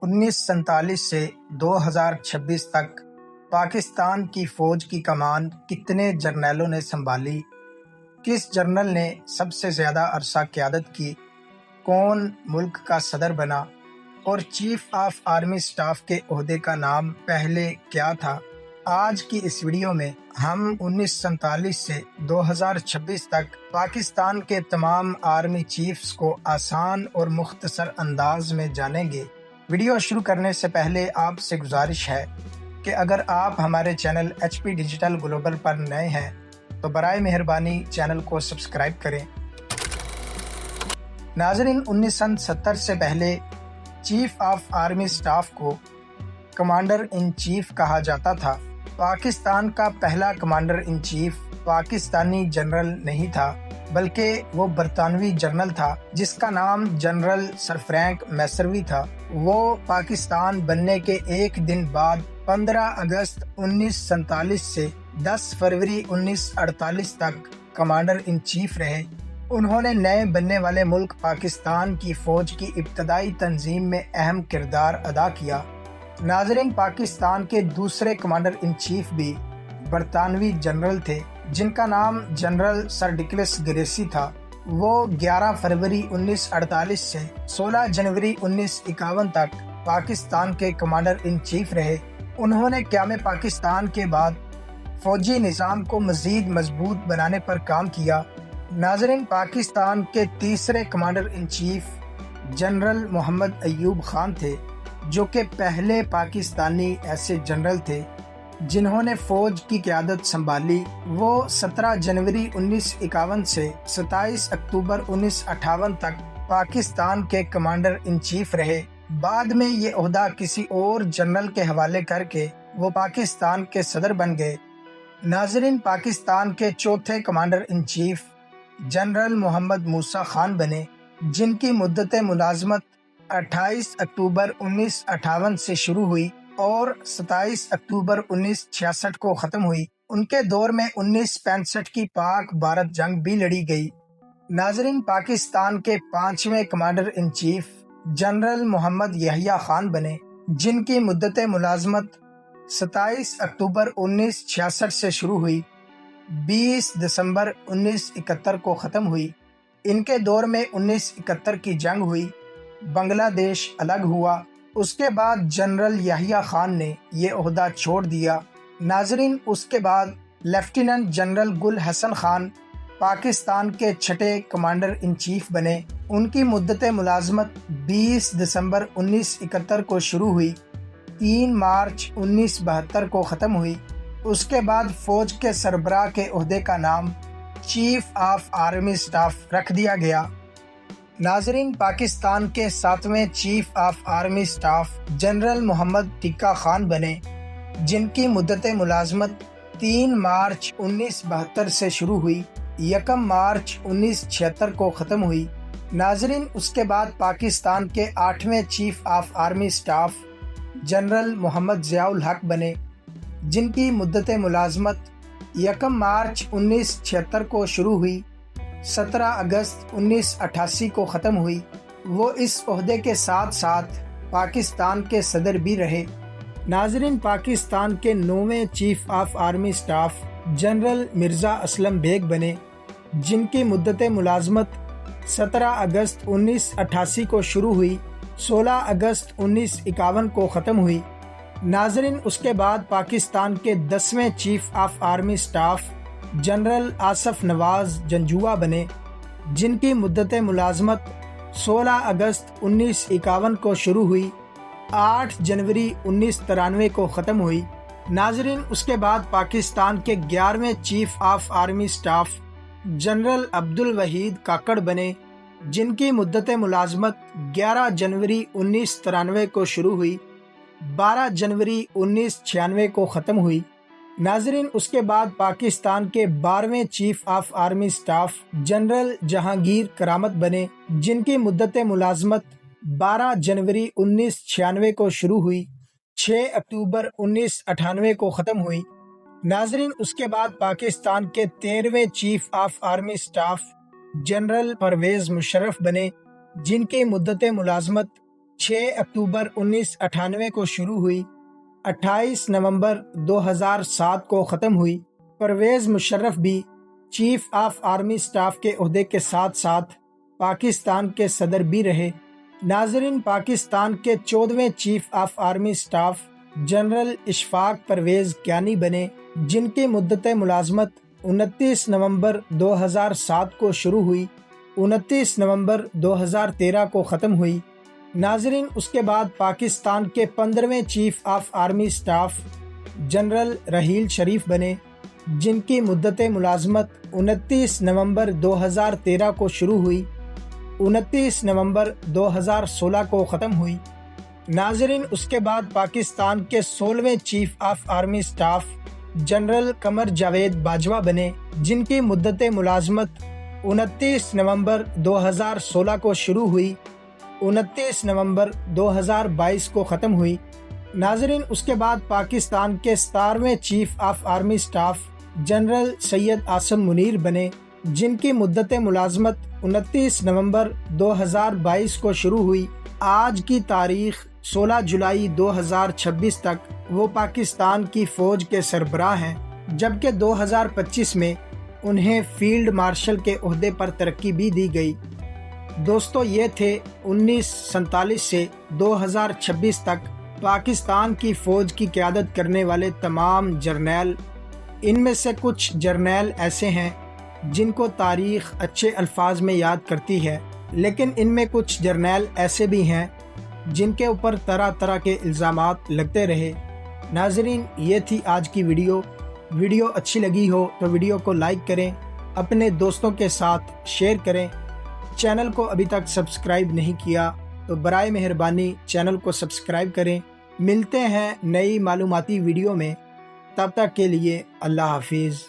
1947 سے 2026 تک پاکستان کی فوج کی کمان کتنے جرنیلوں نے سنبھالی؟ کس جرنل نے سب سے زیادہ عرصہ قیادت کی؟ کون ملک کا صدر بنا؟ اور چیف آف آرمی سٹاف کے عہدے کا نام پہلے کیا تھا؟ آج کی اس ویڈیو میں ہم 1947 سے 2026 تک پاکستان کے تمام آرمی چیفز کو آسان اور مختصر انداز میں جانیں گے۔ ویڈیو شروع کرنے سے پہلے آپ سے گزارش ہے کہ اگر آپ ہمارے چینل HP ڈیجیٹل گلوبل پر نئے ہیں تو برائے مہربانی چینل کو سبسکرائب کریں۔ ناظرین، 1970 سے پہلے چیف آف آرمی سٹاف کو کمانڈر ان چیف کہا جاتا تھا۔ پاکستان کا پہلا commander in chief Pakistani general نہیں تھا بلکہ وہ برطانوی جنرل تھا جس کا نام جنرل سر فرینک میسروی تھا۔ وہ پاکستان بننے کے ایک دن بعد 15 اگست 1947 سے 10 فروری 1948 تک کمانڈر ان چیف رہے۔ انہوں نے نئے بننے والے ملک پاکستان کی فوج کی ابتدائی تنظیم میں اہم کردار ادا کیا۔ ناظرین، پاکستان کے دوسرے کمانڈر ان چیف بھی برطانوی جنرل تھے جن کا نام جنرل سر ڈگلس گریسی تھا۔ وہ 11 فروری 1948 سے 16 جنوری 1951 تک پاکستان کے کمانڈر ان چیف رہے۔ انہوں نے قیام پاکستان کے بعد فوجی نظام کو مزید مضبوط بنانے پر کام کیا۔ ناظرین، پاکستان کے تیسرے کمانڈر ان چیف جنرل محمد ایوب خان تھے جو کہ پہلے پاکستانی ایسے جنرل تھے جنہوں نے فوج کی قیادت سنبھالی۔ وہ 17 جنوری 1951 سے 27 اکتوبر 1958 تک پاکستان کے کمانڈر ان چیف رہے۔ بعد میں یہ عہدہ کسی اور جنرل کے حوالے کر کے وہ پاکستان کے صدر بن گئے۔ ناظرین، پاکستان کے چوتھے کمانڈر ان چیف جنرل محمد موسیٰ خان بنے جن کی مدت ملازمت 28 اکتوبر 1958 سے شروع ہوئی اور 27 اکتوبر 1966 کو ختم ہوئی۔ ان کے دور میں 1965 کی پاک بھارت جنگ بھی لڑی گئی۔ ناظرین، پاکستان کے پانچویں کمانڈر ان چیف جنرل محمد یحییٰ خان بنے جن کی مدت ملازمت 27 اکتوبر 1966 سے شروع ہوئی، 20 دسمبر 1971 کو ختم ہوئی۔ ان کے دور میں 1971 کی جنگ ہوئی، بنگلہ دیش الگ ہوا۔ اس کے بعد جنرل یحییٰ خان نے یہ عہدہ چھوڑ دیا۔ ناظرین، اس کے بعد لیفٹیننٹ جنرل گل حسن خان پاکستان کے چھٹے کمانڈر ان چیف بنے۔ ان کی مدت ملازمت 20 دسمبر 1971 کو شروع ہوئی، 3 مارچ 1972 کو ختم ہوئی۔ اس کے بعد فوج کے سربراہ کے عہدے کا نام چیف آف آرمی سٹاف رکھ دیا گیا۔ ناظرین، پاکستان کے 7ویں chief of army staff general Muhammad Tikka Khan بنے جن کی مدت ملازمت 3 مارچ 1972 سے شروع ہوئی، 1 مارچ 1976 کو ختم ہوئی۔ ناظرین، اس کے بعد پاکستان کے 8ویں chief of army staff general Muhammad Zia ul-Haq بنے جن کی مدت ملازمت 1 مارچ 1976 کو شروع ہوئی، 17 اگست 1988 کو ختم ہوئی۔ وہ اس عہدے کے ساتھ ساتھ پاکستان کے صدر بھی رہے۔ ناظرین، پاکستان کے 9ویں chief of army staff general Mirza Aslam Beg بنے جن کی مدت ملازمت 17 اگست 1988 کو شروع ہوئی، 16 اگست 1951 کو ختم ہوئی۔ ناظرین، اس کے بعد پاکستان کے 10ویں chief of army staff general Asif Nawaz Janjua بنے جن کی مدت ملازمت 16 اگست 1951 کو شروع ہوئی، 8 جنوری 1993 کو ختم ہوئی۔ ناظرین، اس کے بعد پاکستان کے 11ویں chief of army staff general Abdul Waheed Kakar بنے جن کی مدت ملازمت 11 جنوری 1993 کو شروع ہوئی، 12 جنوری 1996 کو ختم ہوئی۔ ناظرین، اس کے بعد پاکستان کے 12ویں chief of army staff general Jehangir Karamat بنے جن کی مدت ملازمت 12 جنوری 1996 کو شروع ہوئی، 6 اکتوبر 1998 کو ختم ہوئی۔ ناظرین، اس کے بعد پاکستان کے 13ویں chief of army staff general Pervez Musharraf بنے جن کی مدت ملازمت 6 اکتوبر 1998 کو شروع ہوئی، 28 نومبر 2007 کو ختم ہوئی۔ پرویز مشرف بھی چیف آف آرمی سٹاف کے عہدے کے ساتھ ساتھ پاکستان کے صدر بھی رہے۔ ناظرین، پاکستان کے 14ویں chief of army staff general Ashfaq Parvez Kayani بنے، جن کی مدت ملازمت 29 نومبر 2007 کو شروع ہوئی، 29 نومبر 2013 کو ختم ہوئی۔ ناظرین، اس کے بعد پاکستان کے 15ویں chief of army staff general Raheel Sharif بنے، جن کی مدت ملازمت 29 نومبر 2013 کو شروع ہوئی، 29 نومبر 2016 کو ختم ہوئی۔ ناظرین، اس کے بعد پاکستان کے 16ویں chief of army staff general Qamar Javed Bajwa بنے، جن کی مدت ملازمت 29 نومبر 2016 کو شروع ہوئی، 29 نومبر 2022 کو ختم ہوئی۔ ناظرین، اس کے بعد پاکستان کے 17ویں chief of army staff general Syed Asim Munir بنے، جن کی مدت ملازمت 29 نومبر 2022 کو شروع ہوئی۔ آج کی تاریخ 16 جولائی 2026 تک وہ پاکستان کی فوج کے سربراہ ہیں، جبکہ 2025 میں انہیں فیلڈ مارشل کے عہدے پر ترقی بھی دی گئی۔ دوستو، یہ تھے 1947 سے 2026 تک پاکستان کی فوج کی قیادت کرنے والے تمام جرنیل۔ ان میں سے کچھ جرنیل ایسے ہیں جن کو تاریخ اچھے الفاظ میں یاد کرتی ہے، لیکن ان میں کچھ جرنیل ایسے بھی ہیں جن کے اوپر طرح طرح کے الزامات لگتے رہے۔ ناظرین، یہ تھی آج کی ویڈیو اچھی لگی ہو تو ویڈیو کو لائک کریں، اپنے دوستوں کے ساتھ شیئر کریں۔ چینل کو ابھی تک سبسکرائب نہیں کیا تو برائے مہربانی چینل کو سبسکرائب کریں۔ ملتے ہیں نئی معلوماتی ویڈیو میں، تب تک کے لیے اللہ حافظ۔